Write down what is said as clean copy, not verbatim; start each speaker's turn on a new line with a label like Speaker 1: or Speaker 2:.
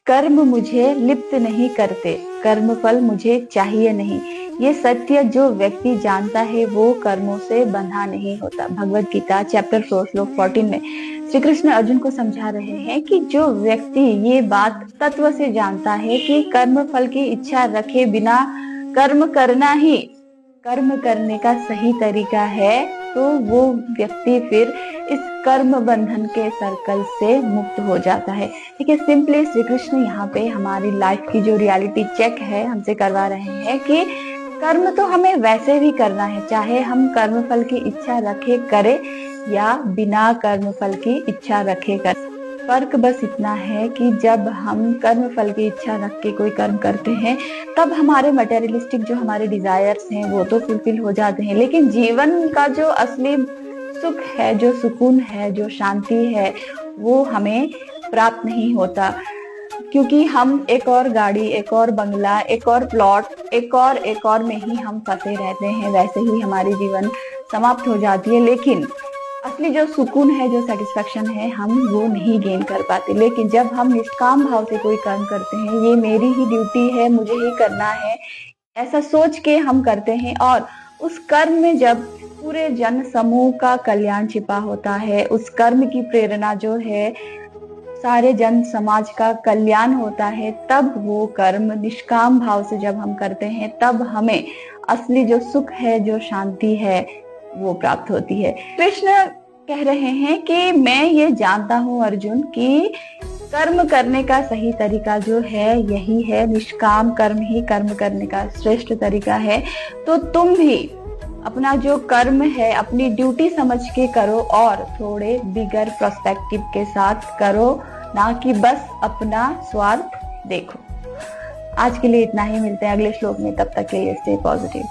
Speaker 1: कर्म मुझे लिप्त नहीं करते, कर्म फल मुझे चाहिए नहीं। ये सत्य जो व्यक्ति जानता है वो कर्मों से बंधा नहीं होता। भगवत गीता चैप्टर 4 श्लोक 14 में श्री कृष्ण अर्जुन को समझा रहे हैं कि जो व्यक्ति ये बात तत्व से जानता है कि कर्म फल की इच्छा रखे बिना कर्म करना ही कर्म करने का सही तरीका है, तो वो व्यक्ति फिर इस कर्म बंधन के सर्कल से मुक्त हो जाता है। देखिए, सिंपली श्री कृष्ण यहाँ पे हमारी लाइफ की जो रियलिटी चेक है हमसे करवा रहे हैं कि कर्म तो हमें वैसे भी करना है, चाहे हम कर्म फल की इच्छा रखे करें या बिना कर्म फल की इच्छा रखे करें। फर्क बस इतना है कि जब हम कर्म फल की इच्छा रख के कोई कर्म करते हैं तब हमारे मटेरियलिस्टिक जो हमारे डिजायर्स हैं वो तो फुलफिल हो जाते हैं, लेकिन जीवन का जो असली सुख है, जो सुकून है, जो शांति है, वो हमें प्राप्त नहीं होता, क्योंकि हम एक और गाड़ी, एक और बंगला, एक और प्लॉट, एक और में ही हम फंसे रहते हैं। वैसे ही हमारी जीवन समाप्त हो जाती है, लेकिन असली जो सुकून है, जो सेटिस्फेक्शन है, हम वो नहीं गेन कर पाते। लेकिन जब हम निष्काम भाव से कोई कर्म करते हैं, ये मेरी ही ड्यूटी है, मुझे ही करना है, ऐसा सोच के हम करते हैं, और उस कर्म में जब पूरे जन समूह का कल्याण छिपा होता है, उस कर्म की प्रेरणा जो है सारे जन समाज का कल्याण होता है, तब वो कर्म निष्काम भाव से जब हम करते हैं, तब हमें असली जो सुख है, जो शांति है, वो प्राप्त होती है। कृष्ण कह रहे हैं कि मैं ये जानता हूं अर्जुन कि कर्म करने का सही तरीका जो है यही है, निष्काम कर्म ही कर्म करने का श्रेष्ठ तरीका है। तो तुम भी अपना जो कर्म है अपनी ड्यूटी समझ के करो, और थोड़े बिगर पर्सपेक्टिव के साथ करो, ना कि बस अपना स्वार्थ देखो। आज के लिए इतना ही, मिलते हैं अगले श्लोक में, तब तक के लिए स्टे पॉजिटिव।